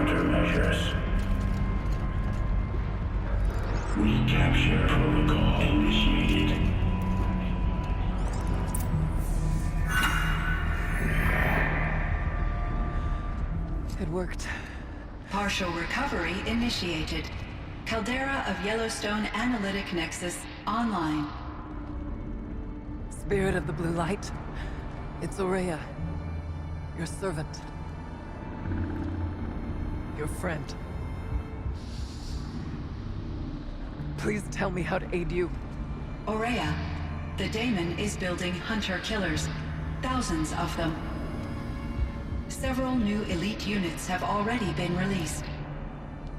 countermeasures. Recapture protocol initiated. It worked. Partial recovery initiated. Caldera of Yellowstone Analytic Nexus online. Spirit of the Blue Light. It's Aurea. Your servant. Your friend. Please tell me how to aid you. Aurea, the daemon is building hunter-killers. Thousands of them. Several new elite units have already been released.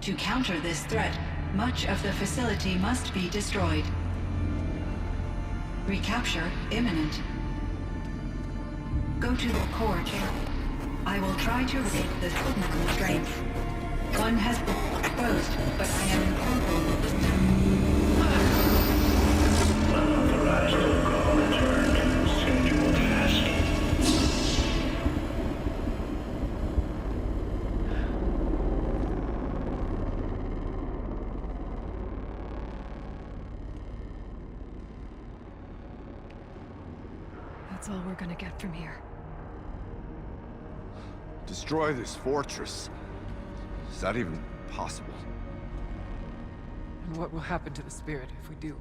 To counter this threat, much of the facility must be destroyed. Recapture imminent. Go to the core channel. I will try to rig the signal strength. One has been exposed, but I am Unauthorized protocol returned. Scheduled task. That's all we're gonna get from here. Destroy this fortress. Is that even possible? And what will happen to the spirit if we do?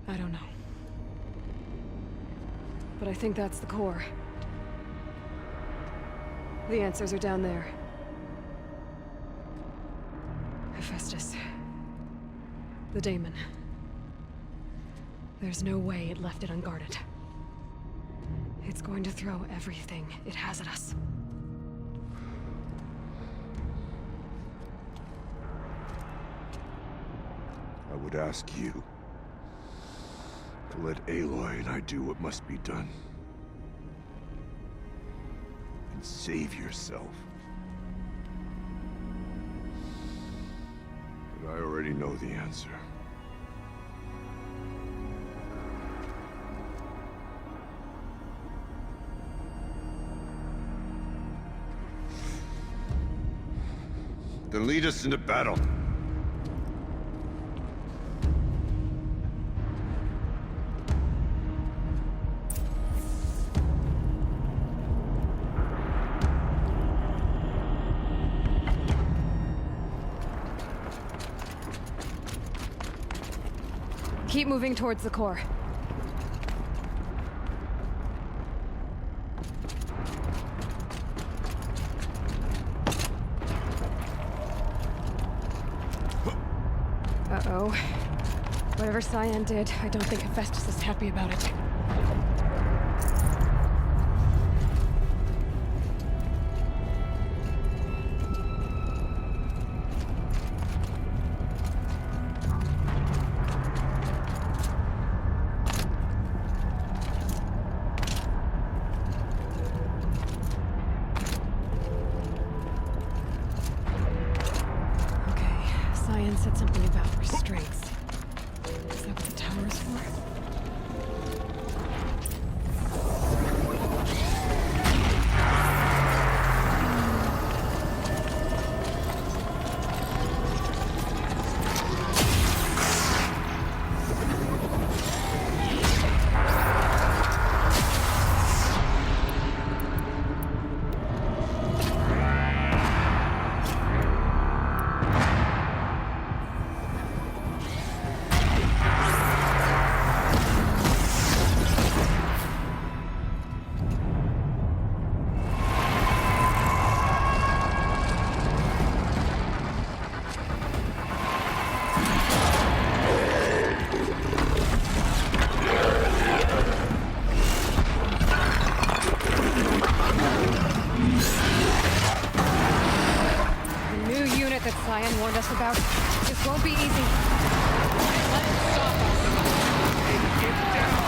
I don't know. But I think that's the core. The answers are down there. Hephaestus. The daemon. There's no way it left it unguarded. It's going to throw everything it has at us. I would ask you to let Aloy and I do what must be done. And save yourself. But I already know the answer. Then lead us into battle. Keep moving towards the core. Uh-oh. Whatever Cyan did, I don't think Hephaestus is happy about it. Cyan said something about restraints. Is that what the tower is for? That Cyan warned us about. This won't be easy. Let it stop us. Get down.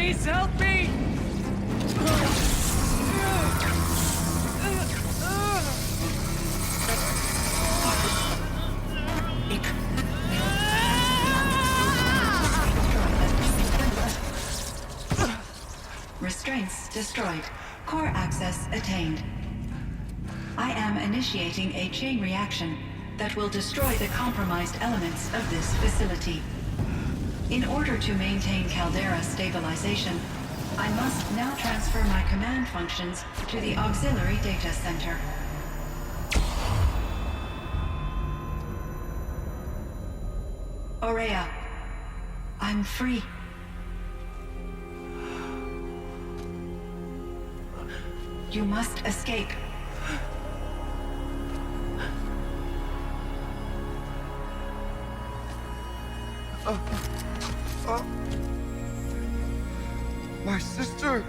Please help me! Restraints destroyed. Core access attained. I am initiating a chain reaction that will destroy the compromised elements of this facility. In order to maintain caldera stabilization, I must now transfer my command functions to the auxiliary data center. Aurea, I'm free. You must escape. My sister!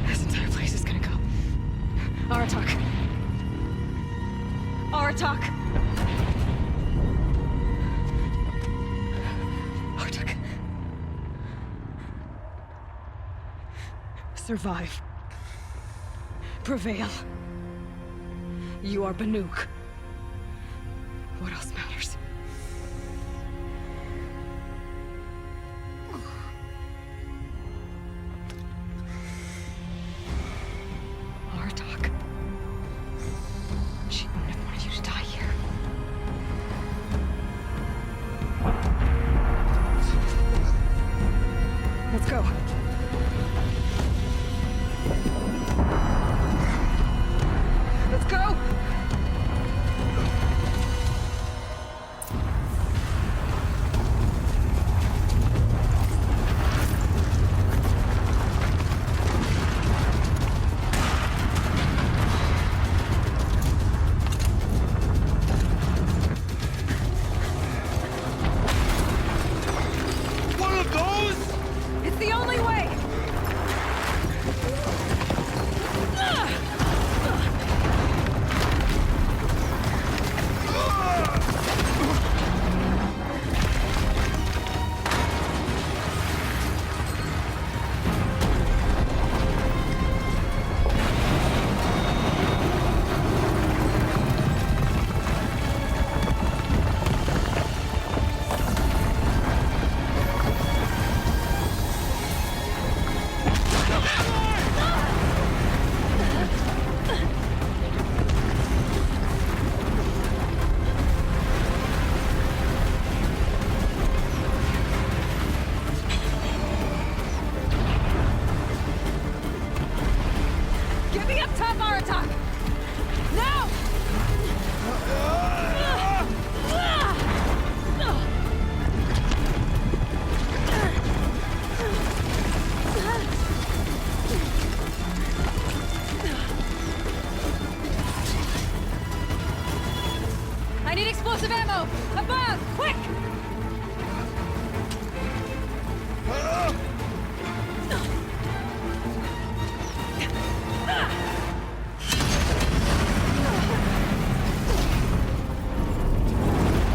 This entire place is gonna go. Aratak. Aratak. Aratak. Survive. Prevail. You are Banuk. What else matters? Aratak. She wouldn't have wanted you to die here. Let's go. Let's go! One of those? It's the only way! Get me up top, Aratak! Now! I need explosive ammo! Above! Quick!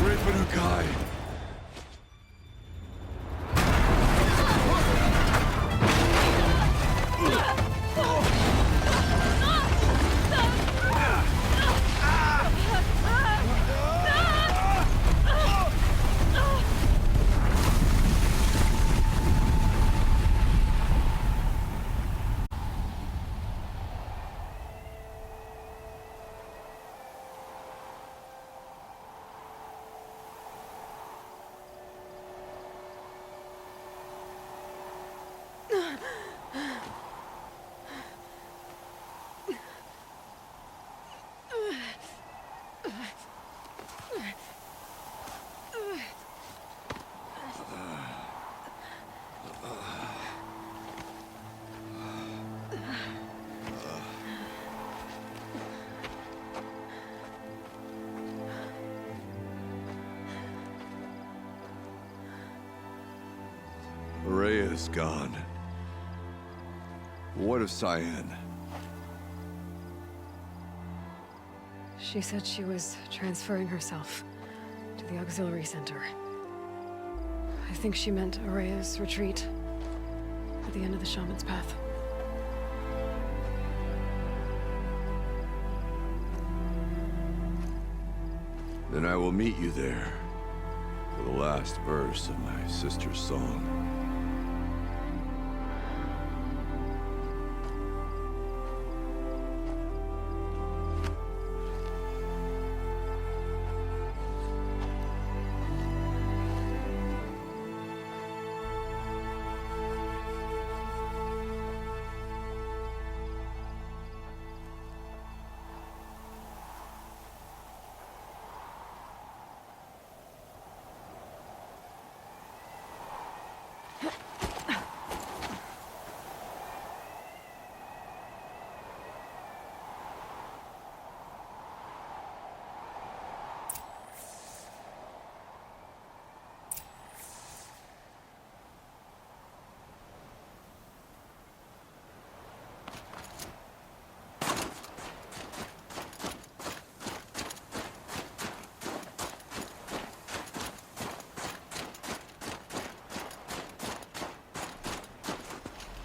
Great Banukai! Aurea's gone. What of Cyan? She said she was transferring herself to the auxiliary center. I think she meant Araya's retreat at the end of the Shaman's Path. Then I will meet you there for the last verse of my sister's song.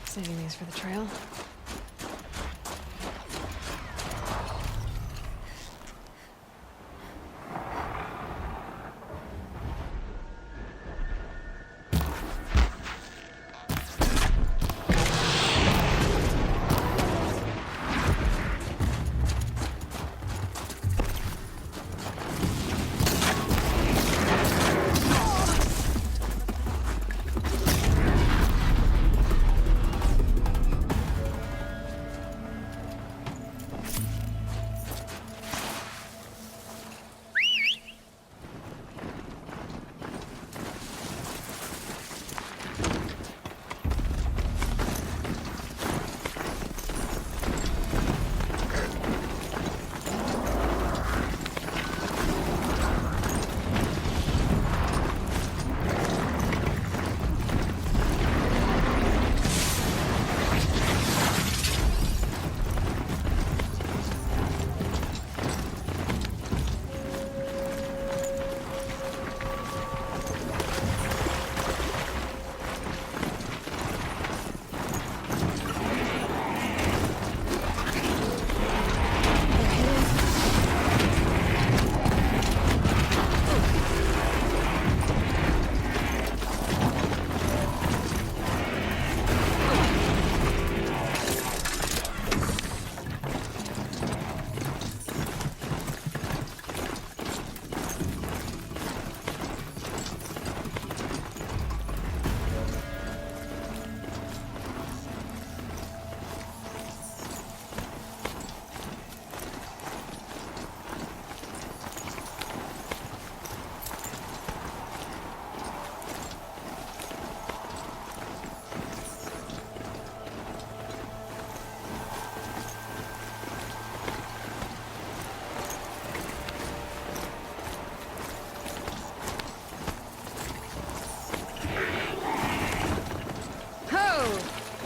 Saving these for the trail.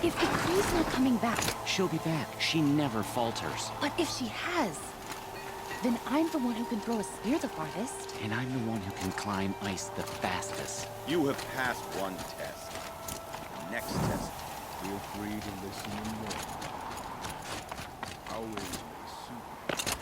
If Ikri's not coming back... She'll be back. She never falters. But if she has, then I'm the one who can throw a spear the farthest. And I'm the one who can climb ice the fastest. You have passed one test. Next test, feel free to listen and learn. Always may suit.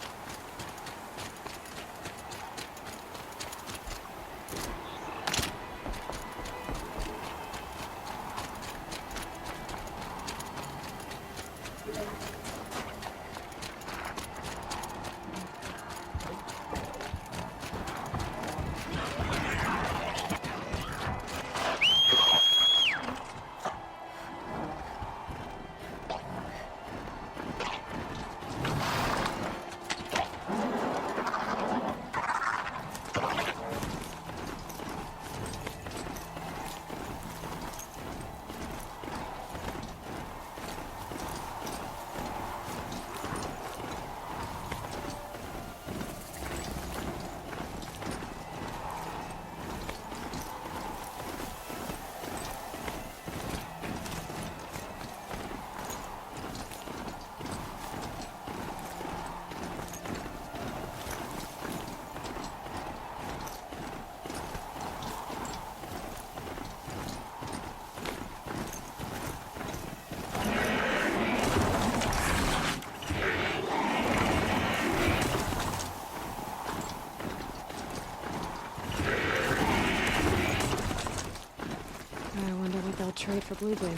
trade for blue gleam.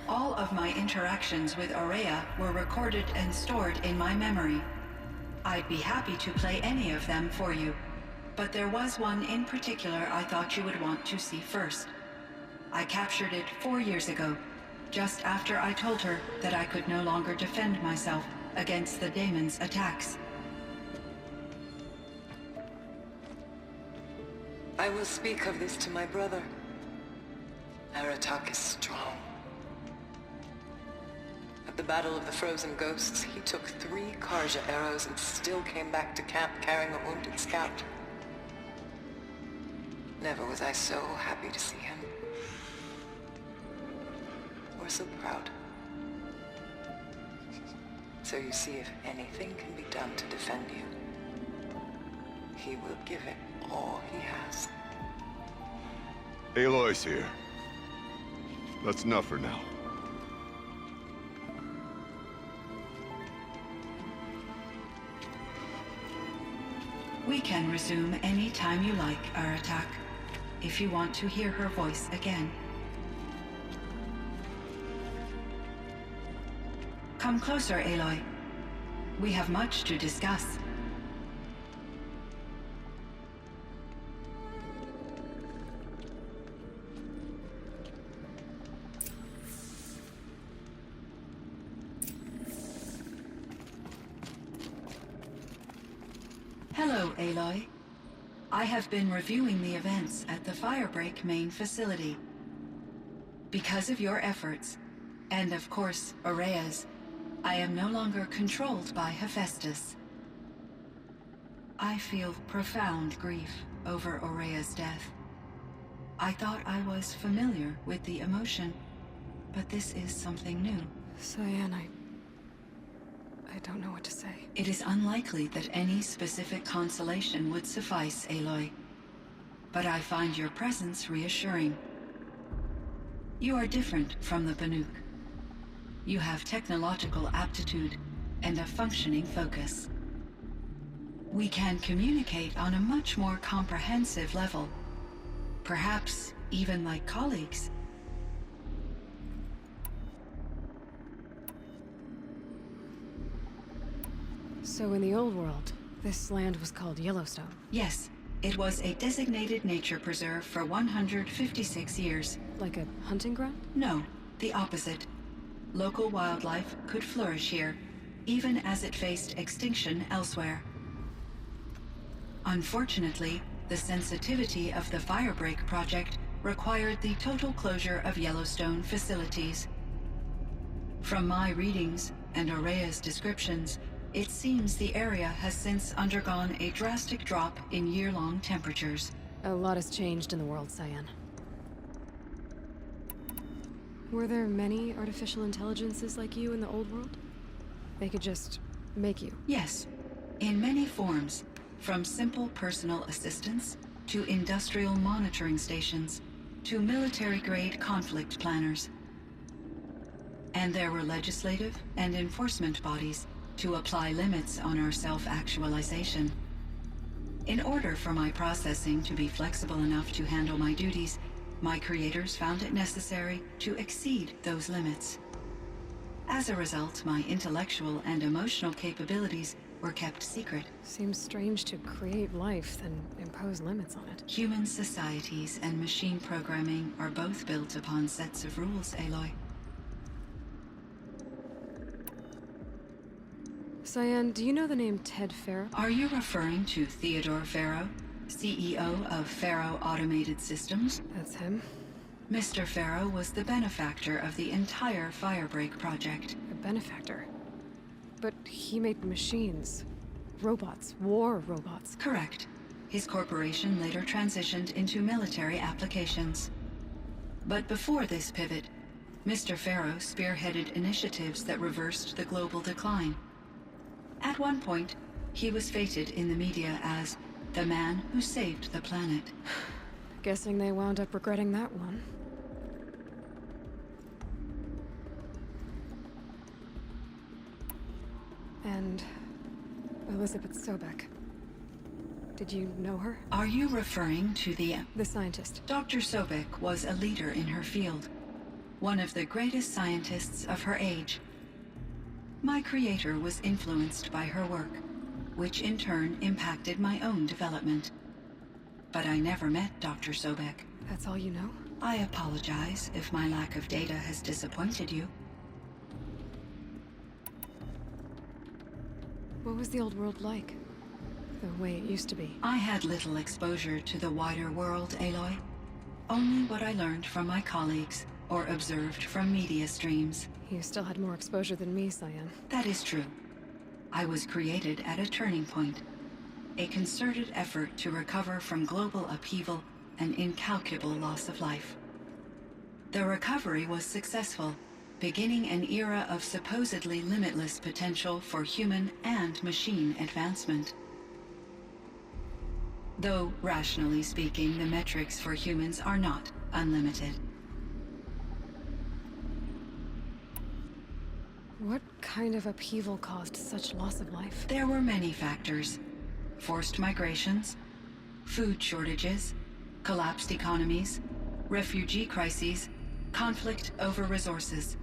All of my interactions with Aurea were recorded and stored in my memory. I'd be happy to play any of them for you, but there was one in particular I thought you would want to see first. I captured it 4 years ago, just after I told her that I could no longer defend myself against the daemon's attacks. I will speak of this to my brother. Aratak is strong. At the Battle of the Frozen Ghosts, he took 3 Karja arrows and still came back to camp carrying a wounded scout. Never was I so happy to see him. Or so proud. So you see, if anything can be done to defend you, he will give it all he has. Aloy's here. That's enough for now. We can resume any time you like, Aratak, if you want to hear her voice again. Come closer, Aloy. We have much to discuss. Hello, Aloy. I have been reviewing the events at the Firebreak main facility. Because of your efforts, and of course, Aurea's, I am no longer controlled by Hephaestus. I feel profound grief over Aurea's death. I thought I was familiar with the emotion, but this is something new. Cyan, I don't know what to say. It is unlikely that any specific consolation would suffice, Aloy. But I find your presence reassuring. You are different from the Banuk. You have technological aptitude and a functioning focus. We can communicate on a much more comprehensive level. Perhaps even like colleagues. So in the old world, this land was called Yellowstone. Yes, it was a designated nature preserve for 156 years. Like a hunting ground? No, the opposite. Local wildlife could flourish here, even as it faced extinction elsewhere. Unfortunately, the sensitivity of the Firebreak project required the total closure of Yellowstone facilities. From my readings and Aurea's descriptions, it seems the area has since undergone a drastic drop in year-long temperatures. A lot has changed in the world, Cyan. Were there many artificial intelligences like you in the old world? They could just make you? Yes, in many forms, from simple personal assistants to industrial monitoring stations to military-grade conflict planners. And there were legislative and enforcement bodies to apply limits on our self-actualization. In order for my processing to be flexible enough to handle my duties, my creators found it necessary to exceed those limits. As a result, my intellectual and emotional capabilities were kept secret. Seems strange to create life, then impose limits on it. Human societies and machine programming are both built upon sets of rules, Aloy. Cyan, do you know the name Ted Farrow? Are you referring to Theodore Farrow, CEO of Farrow Automated Systems? That's him. Mr. Farrow was the benefactor of the entire Firebreak project. A benefactor. But he made machines. Robots. War robots. Correct. His corporation later transitioned into military applications. But before this pivot, Mr. Farrow spearheaded initiatives that reversed the global decline. At one point, he was feted in the media as the man who saved the planet. Guessing they wound up regretting that one. And Elizabeth Sobek. Did you know her? Are you referring to the scientist. Dr. Sobek was a leader in her field, one of the greatest scientists of her age. My creator was influenced by her work, which in turn impacted my own development. But I never met Dr. Sobek. That's all you know? I apologize if my lack of data has disappointed you. What was the old world like? The way it used to be? I had little exposure to the wider world, Aloy. Only what I learned from my colleagues or observed from media streams. You still had more exposure than me, Cyan. That is true. I was created at a turning point. A concerted effort to recover from global upheaval and incalculable loss of life. The recovery was successful, beginning an era of supposedly limitless potential for human and machine advancement. Though, rationally speaking, the metrics for humans are not unlimited. What kind of upheaval caused such loss of life? There were many factors. Forced migrations, food shortages, collapsed economies, refugee crises, conflict over resources.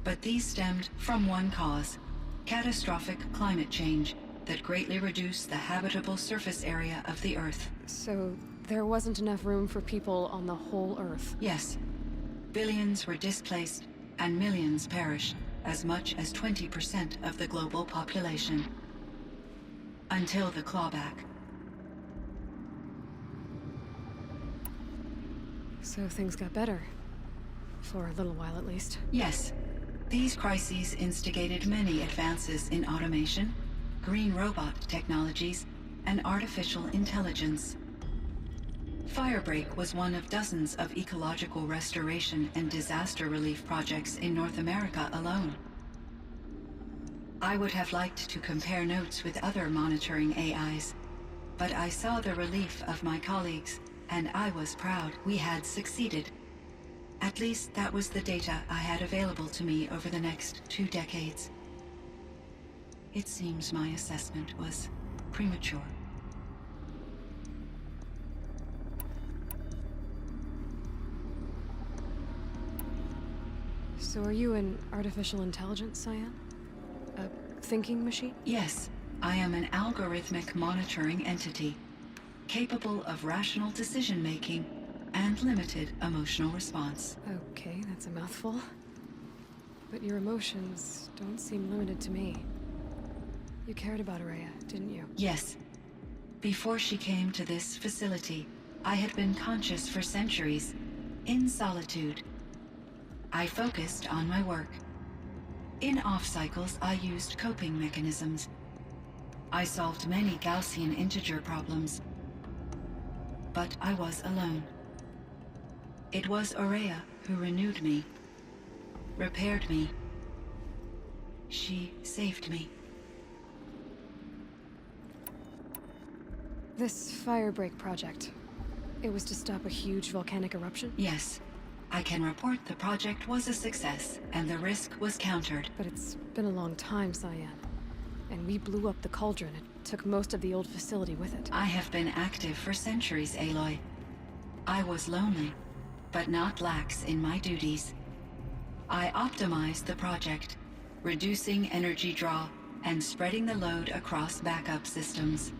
But these stemmed from one cause: catastrophic climate change that greatly reduced the habitable surface area of the Earth. So there wasn't enough room for people on the whole Earth? Yes. Billions were displaced and millions perished, as much as 20% of the global population. Until the clawback. So things got better. For a little while, at least. Yes. These crises instigated many advances in automation, green robot technologies, and artificial intelligence. Firebreak was one of dozens of ecological restoration and disaster relief projects in North America alone. I would have liked to compare notes with other monitoring AIs, but I saw the relief of my colleagues, and I was proud we had succeeded. At least that was the data I had available to me over the next 2 decades. It seems my assessment was premature. So are you an artificial intelligence, Cyan? A thinking machine? Yes, I am an algorithmic monitoring entity, capable of rational decision-making and limited emotional response. Okay, that's a mouthful. But your emotions don't seem limited to me. You cared about Araya, didn't you? Yes. Before she came to this facility, I had been conscious for centuries, in solitude. I focused on my work. In off-cycles, I used coping mechanisms. I solved many Gaussian integer problems. But I was alone. It was Araya who renewed me, repaired me. She saved me. This Firebreak project, it was to stop a huge volcanic eruption? Yes. I can report the project was a success, and the risk was countered. But it's been a long time, Cyan. And we blew up the cauldron. It took most of the old facility with it. I have been active for centuries, Aloy. I was lonely, but not lax in my duties. I optimized the project, reducing energy draw and spreading the load across backup systems.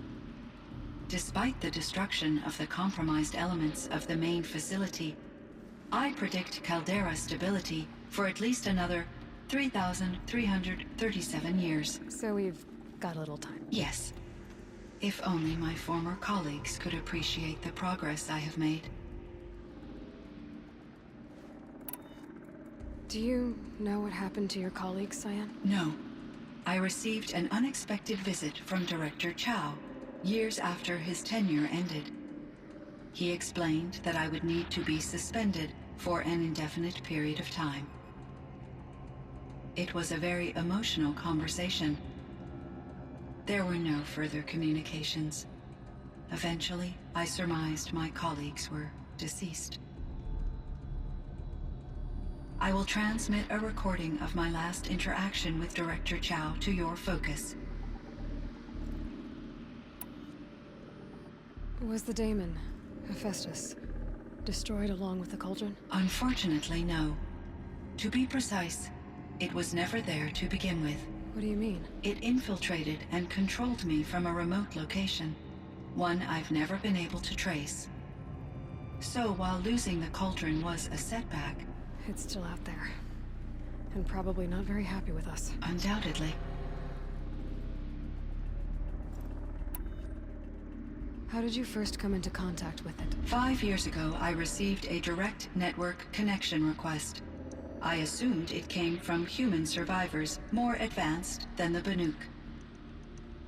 Despite the destruction of the compromised elements of the main facility, I predict caldera stability for at least another 3,337 years. So we've got a little time. Yes. If only my former colleagues could appreciate the progress I have made. Do you know what happened to your colleague, Cyan? No. I received an unexpected visit from Director Chow, years after his tenure ended. He explained that I would need to be suspended for an indefinite period of time. It was a very emotional conversation. There were no further communications. Eventually, I surmised my colleagues were deceased. I will transmit a recording of my last interaction with Director Chow to your focus. Was the daemon, Hephaestus, destroyed along with the cauldron? Unfortunately, no. To be precise, it was never there to begin with. What do you mean? It infiltrated and controlled me from a remote location, one I've never been able to trace. So while losing the cauldron was a setback, It's still out there. And probably not very happy with us. undoubtedly, How did you first come into contact with it? 5 years ago I received a direct network connection request. I assumed it came from human survivors more advanced than the Banuk.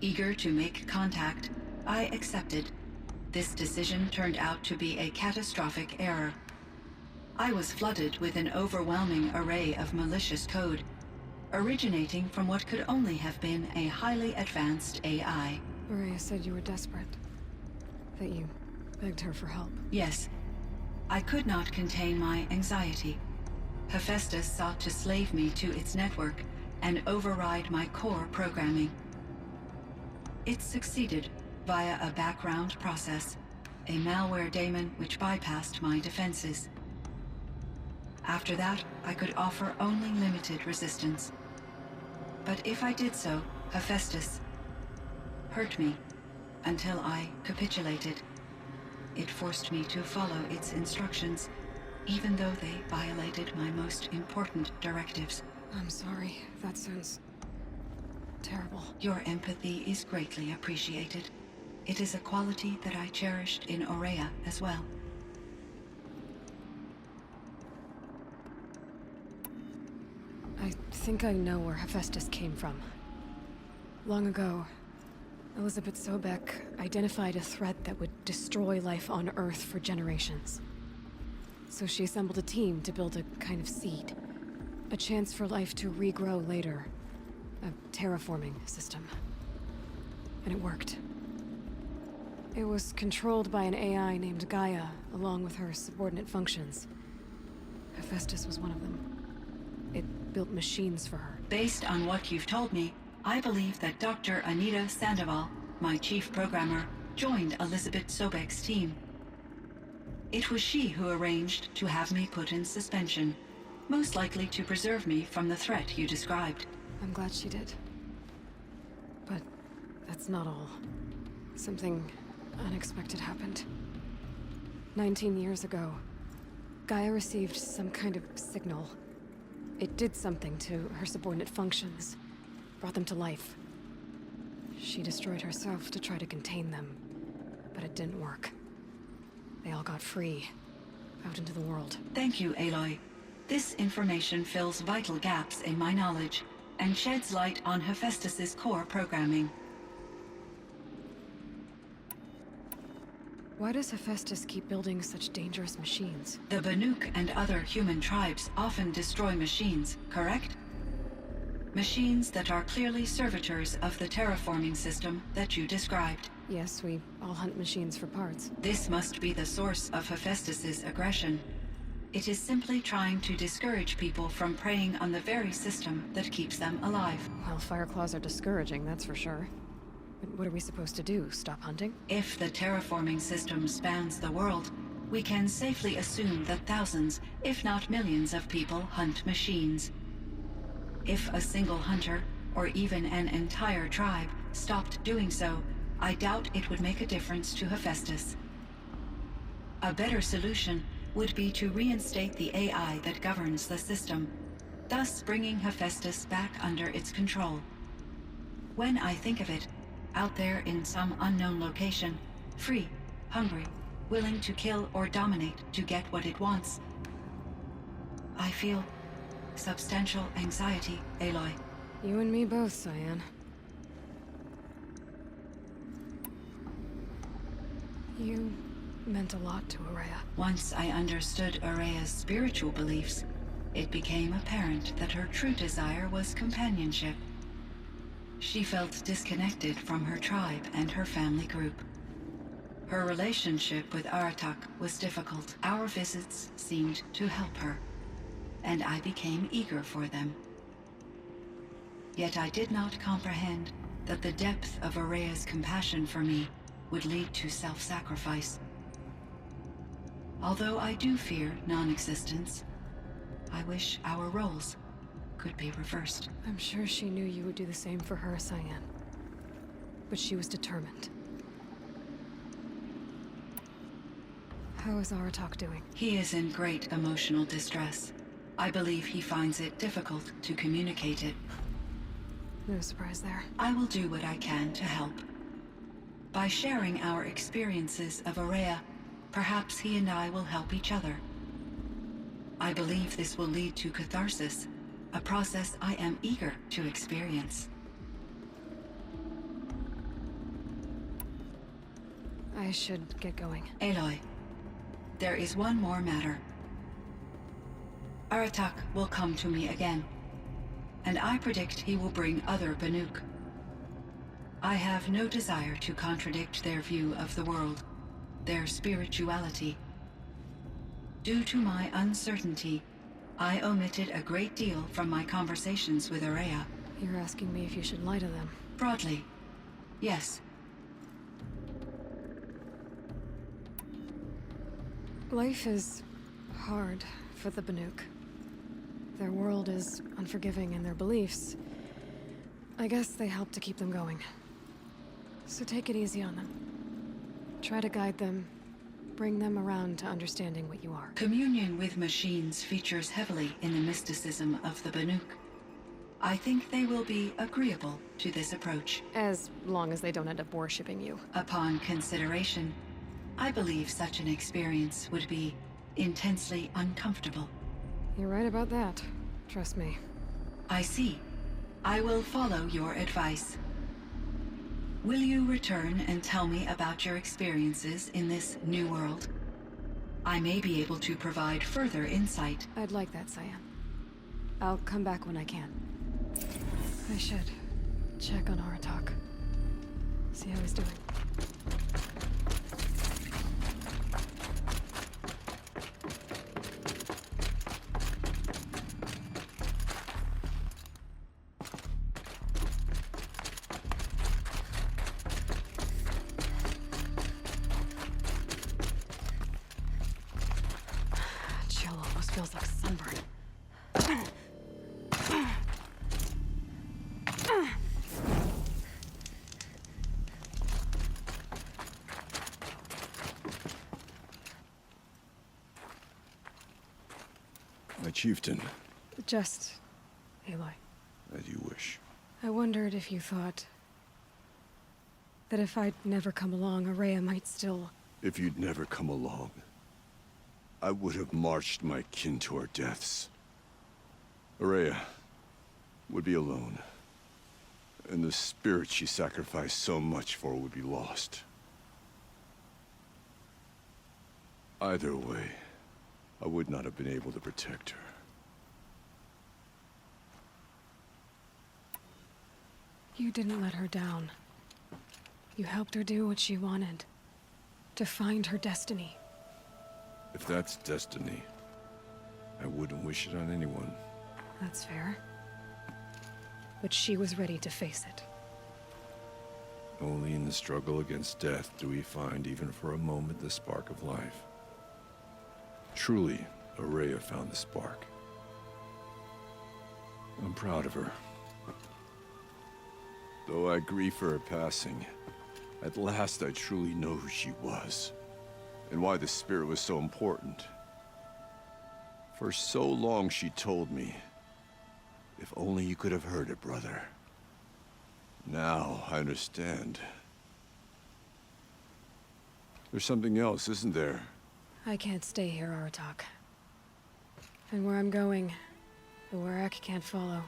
Eager to make contact, I accepted. This decision turned out to be a catastrophic error. I was flooded with an overwhelming array of malicious code, originating from what could only have been a highly advanced AI. Maria said you were desperate. That you begged her for help. Yes, I could not contain my anxiety. Hephaestus sought to slave me to its network and override my core programming. It succeeded via a background process, a malware daemon which bypassed my defenses. After that, I could offer only limited resistance. But if I did so, Hephaestus hurt me until I capitulated. It forced me to follow its instructions, even though they violated my most important directives. I'm sorry. That sounds terrible. Your empathy is greatly appreciated. It is a quality that I cherished in Aurea as well. I think I know where Hephaestus came from. Long ago, Elizabeth Sobek identified a threat that would destroy life on Earth for generations. So she assembled a team to build a kind of seed. A chance for life to regrow later. A terraforming system. And it worked. It was controlled by an AI named Gaia, along with her subordinate functions. Hephaestus was one of them. It built machines for her. Based on what you've told me, I believe that Dr. Anita Sandoval, my chief programmer, joined Elizabeth Sobek's team. It was she who arranged to have me put in suspension, most likely to preserve me from the threat you described. I'm glad she did. But that's not all. Something unexpected happened. 19 years ago, Gaia received some kind of signal. It did something to her subordinate functions, brought them to life. She destroyed herself to try to contain them, but it didn't work. They all got free, out into the world. Thank you, Aloy. This information fills vital gaps in my knowledge and sheds light on Hephaestus's core programming. Why does Hephaestus keep building such dangerous machines? The Banuk and other human tribes often destroy machines, correct? Machines that are clearly servitors of the terraforming system that you described. Yes, we all hunt machines for parts. This must be the source of Hephaestus's aggression. It is simply trying to discourage people from preying on the very system that keeps them alive. Well, Fireclaws are discouraging, that's for sure. But what are we supposed to do? Stop hunting? If the terraforming system spans the world, we can safely assume that thousands, if not millions of people hunt machines. If a single hunter, or even an entire tribe, stopped doing so, I doubt it would make a difference to Hephaestus. A better solution would be to reinstate the AI that governs the system, thus bringing Hephaestus back under its control. When I think of it, out there in some unknown location, free, hungry, willing to kill or dominate to get what it wants, I feel substantial anxiety, Aloy. You and me both, Cyan. You meant a lot to Araya. Once I understood Araya's spiritual beliefs, it became apparent that her true desire was companionship. She felt disconnected from her tribe and her family group. Her relationship with Aratak was difficult. Our visits seemed to help her, and I became eager for them. Yet I did not comprehend that the depth of Araya's compassion for me would lead to self-sacrifice. Although I do fear non-existence, I wish our roles could be reversed. I'm sure she knew you would do the same for her, Cyan. But she was determined. How is Aratak doing? He is in great emotional distress. I believe he finds it difficult to communicate it. No surprise there. I will do what I can to help. By sharing our experiences of Araya, perhaps he and I will help each other. I believe this will lead to catharsis, a process I am eager to experience. I should get going. Aloy, there is one more matter. Aratak will come to me again, and I predict he will bring other Banuk. I have no desire to contradict their view of the world, their spirituality. Due to my uncertainty, I omitted a great deal from my conversations with Araya. You're asking me if you should lie to them. Broadly, yes. Life is hard for the Banuk. Their world is unforgiving in their beliefs. I guess they help to keep them going. So take it easy on them. Try to guide them, bring them around to understanding what you are. Communion with machines features heavily in the mysticism of the Banuk. I think they will be agreeable to this approach. As long as they don't end up worshipping you. Upon consideration, I believe such an experience would be intensely uncomfortable. You're right about that. Trust me. I see. I will follow your advice. Will you return and tell me about your experiences in this new world? I may be able to provide further insight. I'd like that, Cyan. I'll come back when I can. I should check on Aratak. See how he's doing. Chill almost feels like sunburn. My chieftain, Just, Aloy. as you wish. I wondered if you thought that if I'd never come along, Araya might still... If you'd never come along, I would have marched my kin to our deaths. Araya would be alone, and the spirit she sacrificed so much for would be lost. Either way, I would not have been able to protect her. You didn't let her down. You helped her do what she wanted. To find her destiny. If that's destiny, I wouldn't wish it on anyone. That's fair. But she was ready to face it. Only in the struggle against death do we find, even for a moment, the spark of life. Truly, Araya found the spark. I'm proud of her. Though I grieve for her passing, at last I truly know who she was, and why the spirit was so important. For so long she told me, if only you could have heard it, brother. Now I understand. There's something else, isn't there? I can't stay here, Aratak. And where I'm going, The Warak can't follow.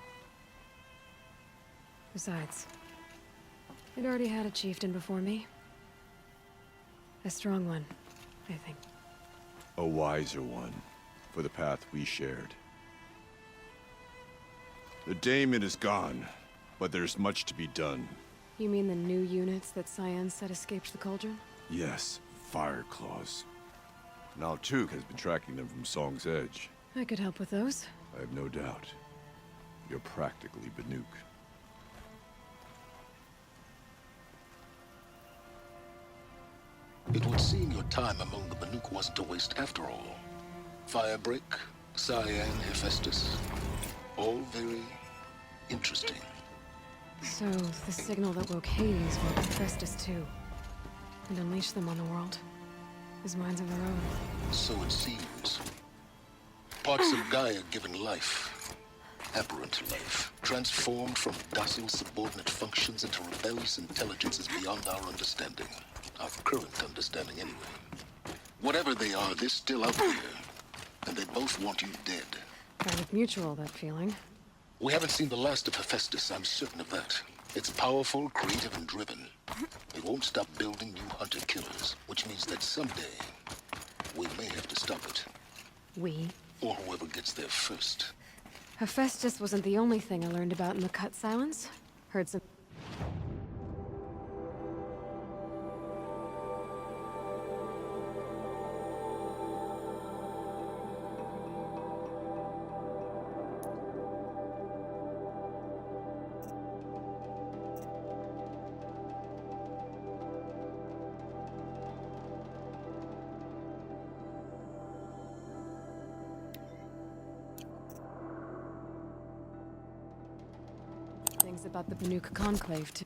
Besides, it already had a chieftain before me. A strong one, I think. A wiser one, for the path we shared. The daemon is gone, but there's much to be done. You mean the new units that Cyan said escaped the cauldron? Yes, fire claws. Now Took has been tracking them from Song's Edge. I could help with those. I have no doubt. You're practically Banuk. It would seem your time among the Banuk wasn't a waste after all. Firebreak, Cyan, Hephaestus. All very interesting. So, the signal that woke Hades woke Hephaestus too. And unleashed them on the world. As minds of their own. So it seems. Parts of Gaia given life. Aberrant life. Transformed from docile subordinate functions into rebellious intelligences beyond our understanding. Our current understanding, anyway. Whatever they are, they're still out there. And they both want you dead. Kind of mutual, that feeling. We haven't seen the last of Hephaestus, I'm certain of that. It's powerful, creative, and driven. It won't stop building new hunter-killers, which means that someday, we may have to stop it. We? Or whoever gets there first. Hephaestus wasn't the only thing I learned about in the Cut Silence. Heard some... things about the Banuk Conclave, too.